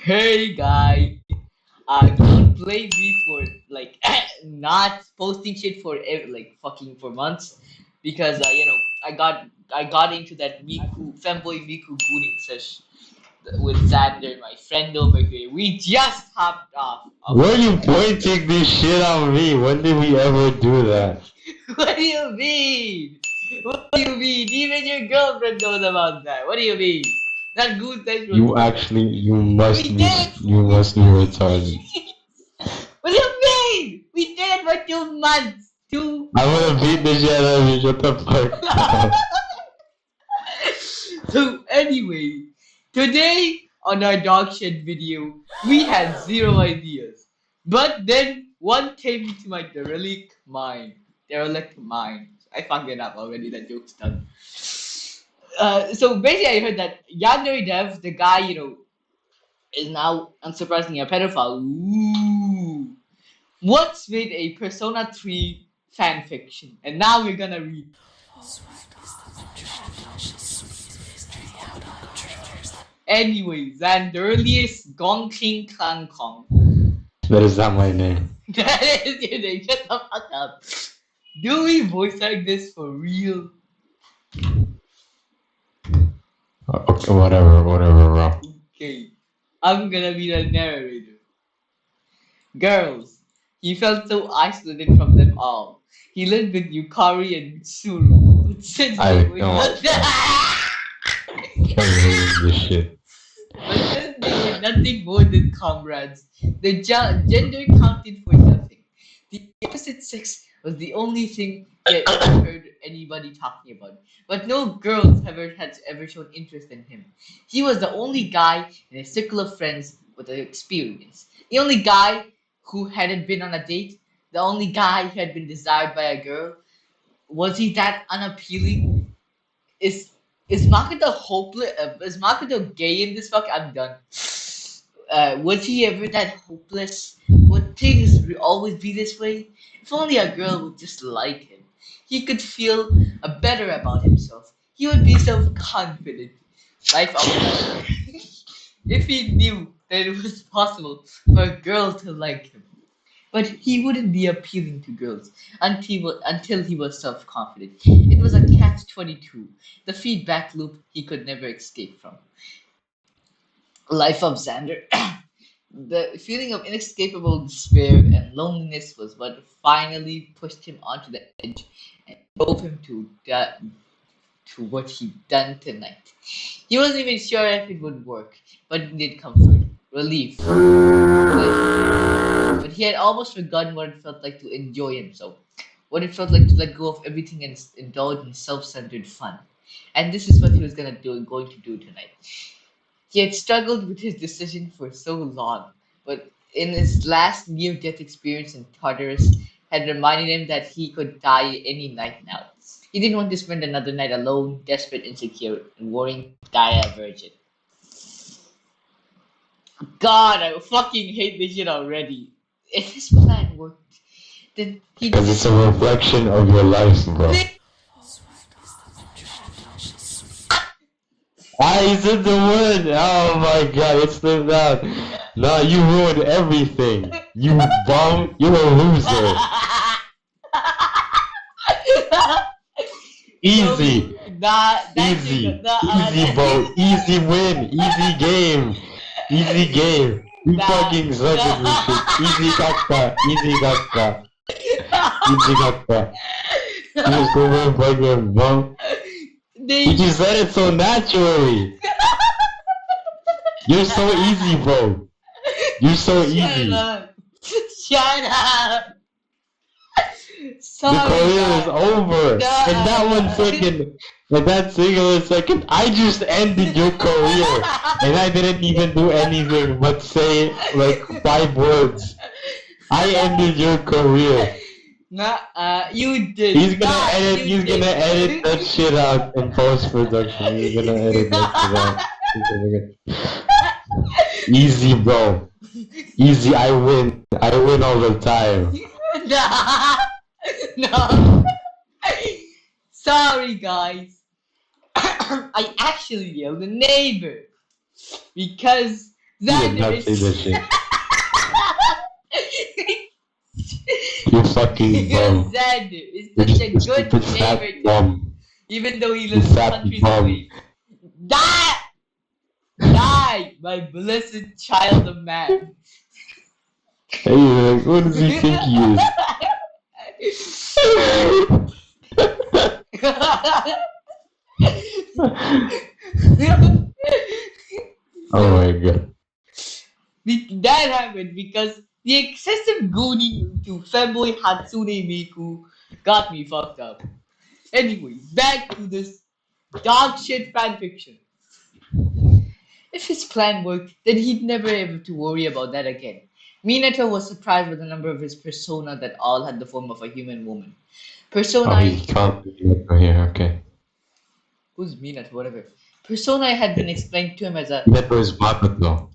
Hey guy, don't blame me for like not posting shit for like fucking for months because I got into that Miku fanboy Miku gooning sesh with Xander, my friend over here. We just hopped off of Why are an you pointing this shit on me? When did we ever do that? What do you mean? What do you mean? Even your girlfriend knows about that. What do you mean? That goon sesh was You actually, we did you must be retarded. it. What do you mean? We did it for 2 months. Two I'm whole gonna beat the months. shit out of you. Shut the fuck up. So anyway, today on our dog shit video, we had zero ideas. But then one came into my derelict mind. Derelict mind. I fucked it up already, that joke's done. So basically I heard that Yandere Dev, the guy, is now unsurprisingly a pedophile. Ooh. What's with a Persona 3 fanfiction? And now we're gonna read. Anyways, and the earliest Gong King Klang Kong. That is not my name. That is your name. Shut the fuck up. Do we voice like this for real? Okay, whatever, bro. Okay. I'm gonna be the narrator. Girls. He felt so isolated from them all. He lived with Yukari and Mitsuru. But since I they don't were not like that. I'm hating this shit. But since they were nothing more than comrades, the gender counted for nothing. The opposite sex was the only thing he had ever heard anybody talking about. But no girls had ever shown interest in him. He was the only guy in a circle of friends with the experience. The only guy who hadn't been on a date. The only guy who had been desired by a girl. Was he that unappealing? Is is Makoto hopeless? Is Makoto gay in this fuck? I'm done. Was he ever that hopeless? Would things always be this way? If only a girl would just like him, he could feel better about himself. He would be self-confident. Life of Xander. If he knew that it was possible for a girl to like him. But he wouldn't be appealing to girls until he was self confident. It was a catch 22, the feedback loop he could never escape from. Life of Xander. The feeling of inescapable despair and loneliness was what finally pushed him onto the edge and drove him to what he'd done tonight. He wasn't even sure if it would work, but it did comfort, relief. But he had almost forgotten what it felt like to enjoy himself, what it felt like to let go of everything and indulge in self-centered fun. And this is what he was going to do tonight. He had struggled with his decision for so long, but in his last near-death experience in Tartarus had reminded him that he could die any night now. He didn't want to spend another night alone, desperate, insecure, and worrying to die a virgin. God, I fucking hate this shit already. If his plan worked, then he Because didn't it's a reflection of your life, bro. think I said the word. Oh my god, it slipped out. No, you ruined everything. You bum. You're a loser. no, Easy. that shit, Easy. Easy vote. Easy win. Easy game. Easy game. You nah, fucking suck at this shit. Easy nah. kakka. Easy kakka. Easy kakka. You stupid fucking bum. You they just said it so naturally. You're so easy, bro. You're so shut easy. up, shut up. The Sorry, career is God. over. In Nah, that one nah. second, in that singular second, I just ended your career. And I didn't even do anything but say like 5 words. I ended your career. Nah, you did not. You He's gonna did. edit that shit out in post production. He's gonna edit that shit out. Easy, bro. Easy, I win. I win all the time. Nah, no. Sorry, guys. I actually yelled a neighbor because You did Xander not say that is. shit. You fucking bum. Xander is You're such just a a good stupid fat neighbor to me, bum. even though he You lives fat countries bum. away. Die! Die, my blessed child of man. Hey, like, what does he think he is? Oh my god. That happened because the excessive gooning to femboy Hatsune Miku got me fucked up. Anyway, back to this dog shit fanfiction. If his plan worked, then he'd never have to worry about that again. Minato was surprised by the number of his persona that all had the form of a human woman. Oh, he Personae, can't go here, okay. who's Minato, whatever. Personae had been explained to him as a That was Makoto.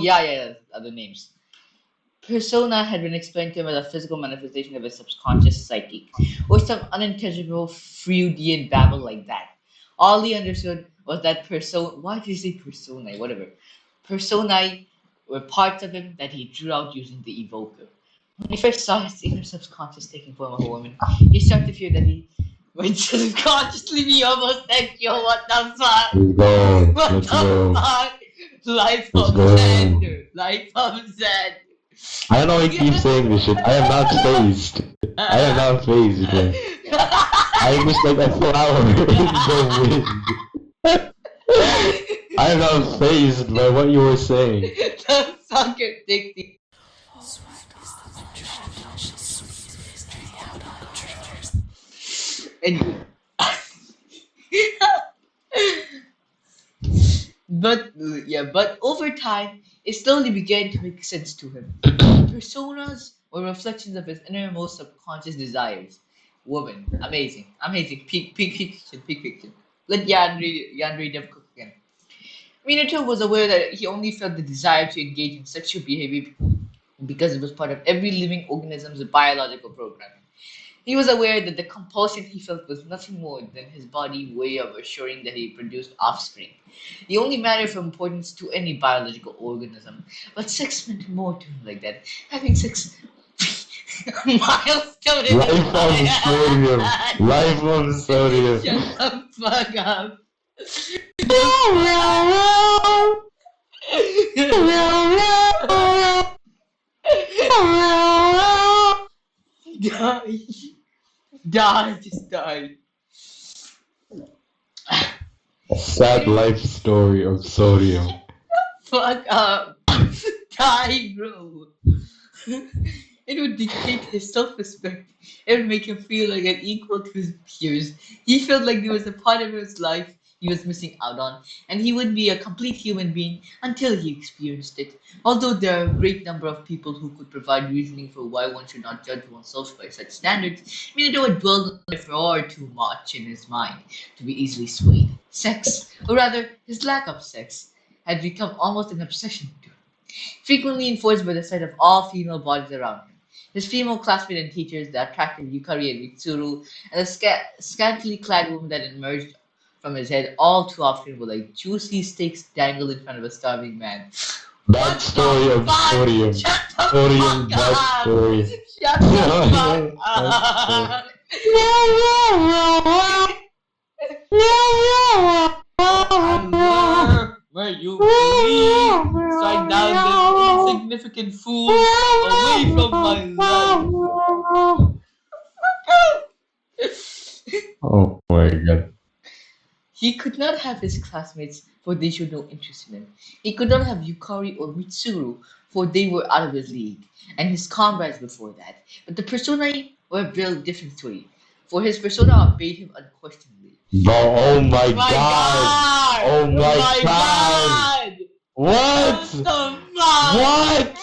yeah, other names. Persona had been explained to him as a physical manifestation of his subconscious psychic, or some unintelligible Freudian babble like that. All he understood was that persona. Why did he say personae? Whatever. Personae were parts of him that he drew out using the evoker. When he first saw his inner subconscious taking form of a woman, he started to fear that he might subconsciously be homosexual. What the fuck? Let's go. What Let's the go. fuck? Life Let's of go. Xander. Life of Xander. I don't know why he keeps saying this shit. I am not phased. I am not phased, man. I am just like a flower in the wind. I am not phased by what you were saying. The soccer dick. Anyway. But over time, it slowly began to make sense to him. Personas were reflections of his innermost subconscious desires. Woman, amazing, amazing, peak fiction, peak fiction. Let Yandre Dev cook again. Minato was aware that he only felt the desire to engage in sexual behavior because it was part of every living organism's biological programming. He was aware that the compulsion he felt was nothing more than his body's way of assuring that he produced offspring. The only matter of importance to any biological organism. But sex meant more to him like that. Having sex milestone in his Life of sodium. life. Life of sodium. Shut the fuck up. Die. Die. Just die. Sad life story of sodium. Fuck up. Die, bro. It would dictate his self-respect. It would make him feel like an equal to his peers. He felt like there was a part of his life he was missing out on, and he would be a complete human being until he experienced it. Although there are a great number of people who could provide reasoning for why one should not judge oneself by such standards, Minato had dwelled on it far too much in his mind to be easily swayed. Sex, or rather, his lack of sex, had become almost an obsession to him, frequently enforced by the sight of all female bodies around him. His female classmates and teachers, the attractive Yukari and Mitsuru, and the scantily clad woman that emerged from his head all too often were like juicy steaks dangled in front of a starving man. Bad story of sodium. Shut the Sodium fuck bad up! story. Shut the fuck up! Where you please strike down this insignificant fool away from my life. Oh my god. He could not have his classmates, for they showed no interest in him. He could not have Yukari or Mitsuru, for they were out of his league, and his comrades before that. But the personae were a real different story, for his persona obeyed him unquestionably. Bro, oh my My god! God! Oh my My god! God! What? What the fuck? What?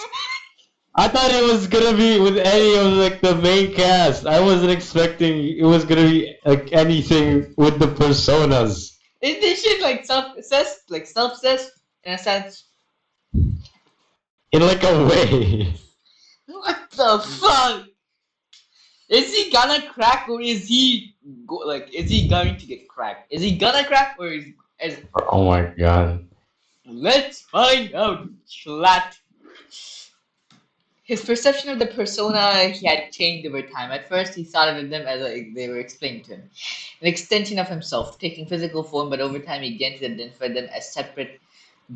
I thought it was gonna be with any of like the main cast. I wasn't expecting it was gonna be like anything with the personas. Is this shit like self-obsessed? Like self-obsessed in a sense? In like a way. What the fuck? Is he gonna crack or is he is he going to get cracked? Is he gonna crack or is Oh my god. Let's find out. Flat. His perception of the persona he had changed over time. At first, he thought of them as like they were explained to him, an extension of himself, taking physical form. But over time, he began to identify them as separate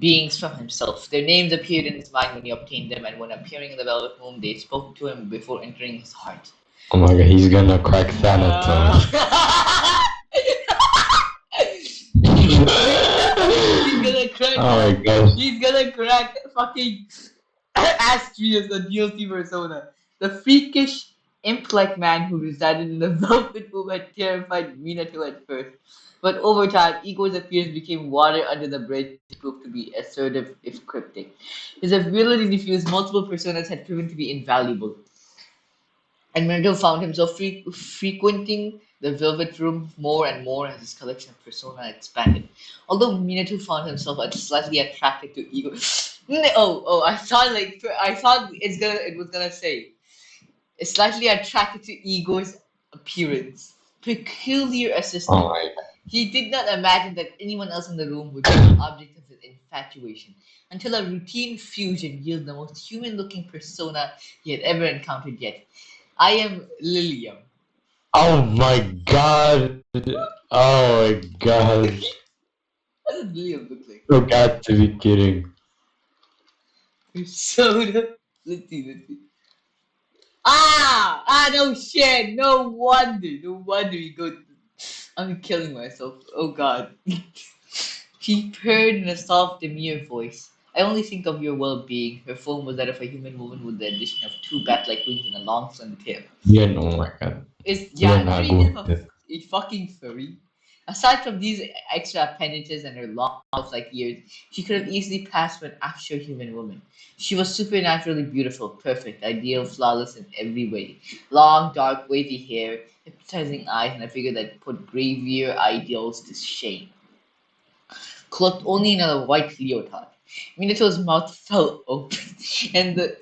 beings from himself. Their names appeared in his mind when he obtained them, and when appearing in the Velvet Room, they spoke to him before entering his heart. Oh my god, he's gonna crack Thanatos. He's gonna crack Oh my that. gosh. He's gonna crack fucking Astrius, the DLC persona. The freakish, imp-like man who resided in the Velvet Room had terrified Minato at first. But over time, Igor's appearance became water under the bridge, proved to be assertive if cryptic. His ability to fuse multiple personas had proven to be invaluable, and Minato found himself frequenting the Velvet Room more and more as his collection of persona expanded. Although Minato found himself slightly attracted to Igor. I thought it was gonna say slightly attracted to Igor's appearance, peculiar Oh assistant. my god. He did not imagine that anyone else in the room would be the object of his infatuation until a routine fusion yielded the most human-looking persona he had ever encountered yet. I am Lilium. Oh my god. Oh my god. What does Lilium look like? You got to be kidding. Persona. Let's see. No shit. No wonder he go. I'm killing myself. Oh god. She purred in a soft, demure voice. I only think of your well-being. Her form was that of a human woman with the addition of two bat-like wings and a long, slender tail. Yan, oh my god. Is Yan Yandre even nagulat. a fucking furry? Aside from these extra appendages and her long elf-like ears, she could have easily passed for an actual human woman. She was supernaturally beautiful, perfect, ideal, flawless in every way. Long, dark, wavy hair, hypnotizing eyes, and a figure that put gravier ideals to shame. Cloaked only in a white leotard. Minato's mouth fell open, and the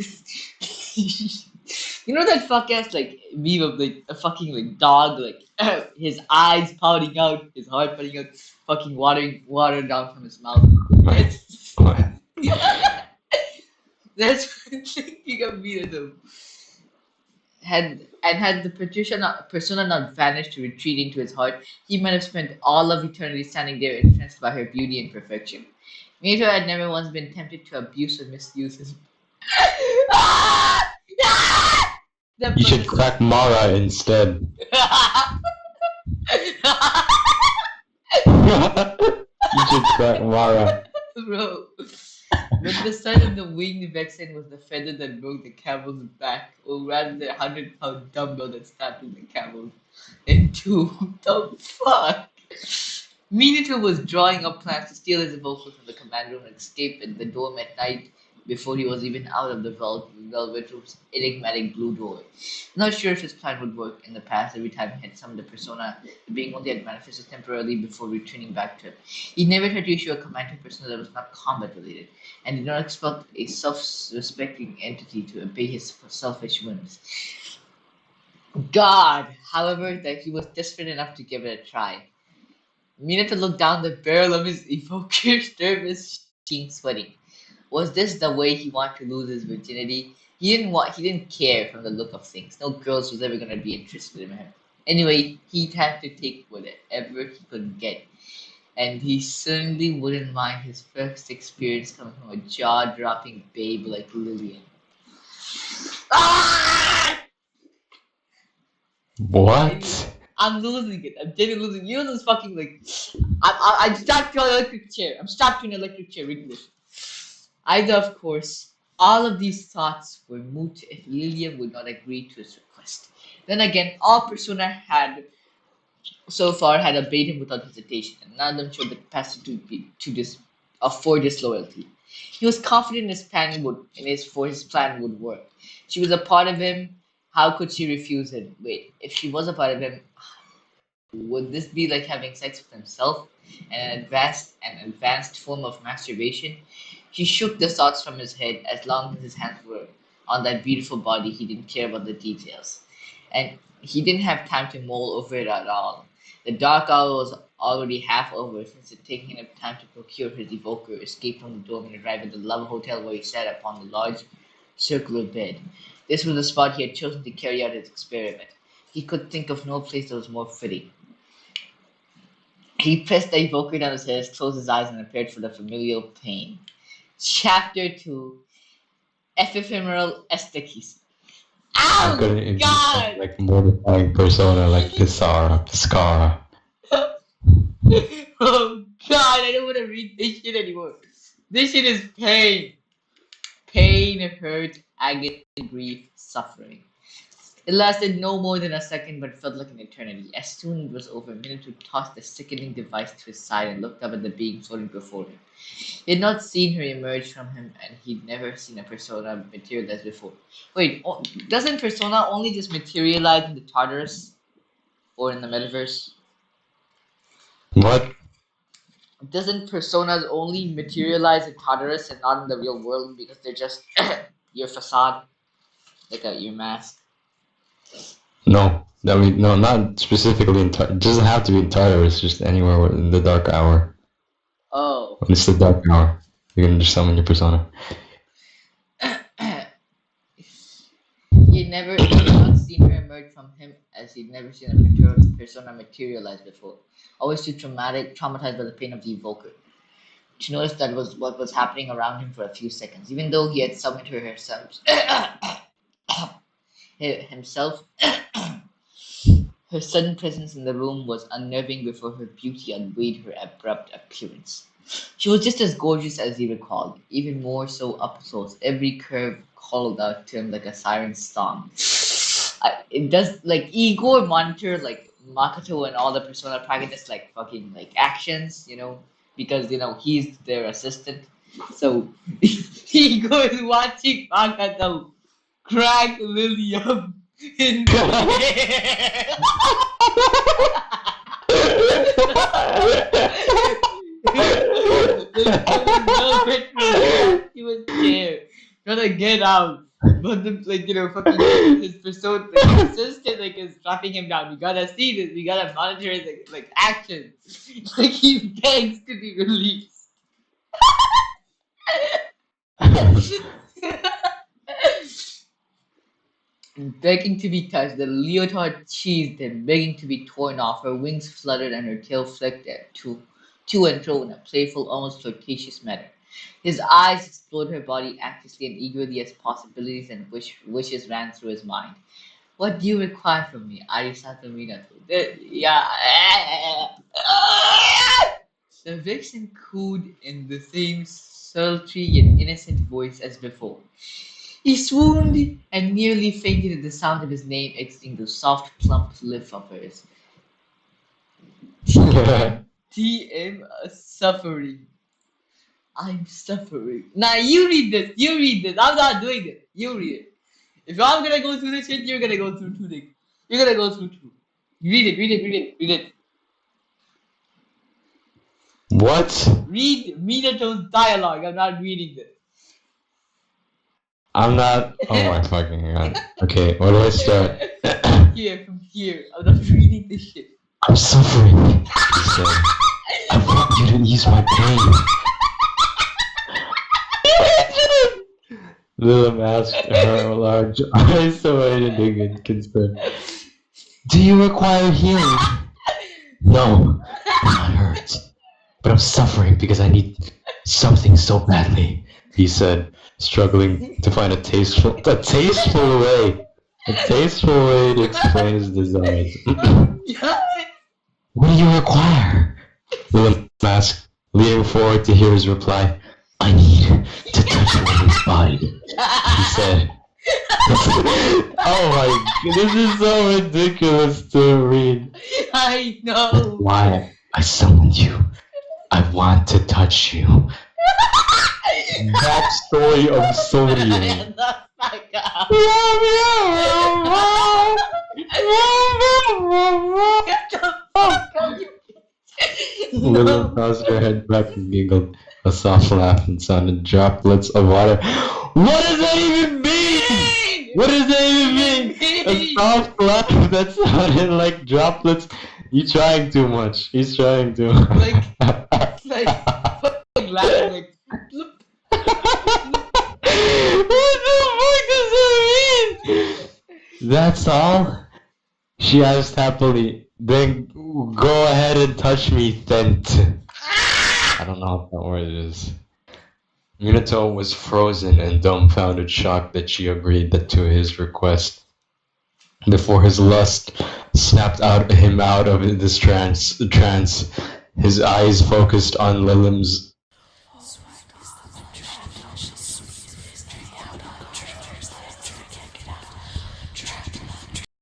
you know that fuck ass like meme of like a fucking like dog like his eyes pouting out, his heart pouting out, fucking watering water down from his mouth. My, That's my. that's thinking of Minato. Had the persona not vanished to retreat into his heart, he might have spent all of eternity standing there entranced by her beauty and perfection. Minato had never once been tempted to abuse or misuse his. The You should person. crack Mara instead. You should crack Mara. Bro. But the sight of the winged vexen was the feather that broke the camel's back, or rather the 100-pound dumbbell that startled the camel in two. The fuck? Minato was drawing up plans to steal his evoker from the command room and escape in the dome at night before he was even out of the velvet room's enigmatic blue door. Not sure if his plan would work. In the past, every time he had summoned the persona, the being only had manifested temporarily before returning back to him. He never tried to issue a command to a persona that was not combat related, and did not expect a self-respecting entity to obey his selfish whims. God, however, that he was desperate enough to give it a try. Minato looked down the barrel of his evoker, nervous, chin sweating. Was this the way he wanted to lose his virginity? He didn't care from the look of things. No girls was ever gonna be interested in him. Anyway, he had to take whatever he could get. And he certainly wouldn't mind his first experience coming from a jaw-dropping babe like Lillian. Ah! Anyway, What? I'm losing it. I'm genuinely losing. You know this fucking like. I'm strapped to an electric chair. I'm strapped to an electric chair reading this. Either, of course, all of these thoughts were moot if Lillian would not agree to his request. Then again, all Persona had so far had obeyed him without hesitation, and none of them showed the capacity to afford disloyalty. He was confident his plan would work. She was a part of him. How could she refuse him? Wait, if she was a part of him, would this be like having sex with himself? An advanced form of masturbation? He shook the thoughts from his head. As long as his hands were on that beautiful body, he didn't care about the details. And he didn't have time to mull over it at all. The dark owl was already half over since it taken enough time to procure his evoker, escape from the dome, and arrive at the love hotel where he sat upon the large circular bed. This was the spot he had chosen to carry out his experiment. He could think of no place that was more fitting. He pressed the evoker down his head, closed his eyes, and prepared for the familial pain. Chapter 2, Ephemeral Aesthetics. I Oh, couldn't envision God! like mortifying persona like Piscara. Oh, God, I don't want to read this shit anymore. This shit is pain. Pain, hurt, agony, grief, suffering. It lasted no more than a second, but felt like an eternity. As soon as it was over, Minotaur tossed the sickening device to his side and looked up at the being floating before him. He had not seen her emerge from him, and he'd never seen a persona materialize before. Wait, doesn't persona only just materialize in the Tartarus or in the metaverse? What? Doesn't personas only materialize in Tartarus and not in the real world because they're just your facade, like your mask? No. I mean, no, not specifically it doesn't have to be in Tartarus, just anywhere in the dark hour. Oh. When it's the dark hour, you can just summon your persona. He had not seen her emerge from him as he'd never seen a persona materialize before. Always too traumatized by the pain of the evoker. To notice that was what was happening around him for a few seconds, even though he had summoned her himself. Her sudden presence in the room was unnerving before her beauty outweighed her abrupt appearance. She was just as gorgeous as he recalled, even more so up close. Every curve called out to him like a siren's song. It does like Igor monitor like Makoto and all the Persona protagonists like fucking like actions, because he's their assistant. So Igor is watching Makoto crack Lilium in the he was scared, trying to get out. But the fucking his persona, his assistant, is tracking him down. We gotta see this. We gotta monitor his action. Like he begs to be released. Begging to be touched, the leotard cheesed him, begging to be torn off. Her wings fluttered and her tail flicked to and fro in a playful, almost flirtatious manner. His eyes explored her body anxiously and eagerly as possibilities and wishes ran through his mind. What do you require from me, Arisato Minato? Yeah. The vixen cooed in the same sultry yet innocent voice as before. He swooned and nearly fainted at the sound of his name exiting the soft, plump lip of hers. TM suffering. I'm suffering. Nah, you read this. You read this. I'm not doing it. You read it. If I'm gonna go through this shit, you're gonna go through too. You're gonna go through too. Read it. Read it. Read it. Read it. What? Read Minato's dialogue. I'm not reading this. I'm not. Oh my fucking god. Okay, where do I start? Here, from here. I'm not reading this shit. I'm suffering, he said. I want you to ease my pain. Lilith asked, her large eyes so wide and big and concerned. Do you require healing? No, I'm not hurt. But I'm suffering because I need something so badly, he said, struggling to find a tasteful way to explain his desires. What do you require? Willem asked, leaning forward to hear his reply. I need to touch a woman's body, he said. Oh my god, this is so ridiculous to read. I know. That's why I summoned you. I want to touch you. Backstory of Sodium. Willow tossed her head back and giggled. A soft laugh and sounded droplets of water. What does that even mean? What does that even mean? A soft laugh that sounded like droplets. He's trying too much. He's trying too much. Like fucking laughing like bloop, bloop. What the fuck does that mean? That's all? She asked happily. Then go ahead and touch me, Thent. I don't know what that word is. Minato was frozen and dumbfounded, shocked that she agreed to his request. Before his lust snapped him out of this trance, his eyes focused on Lilim's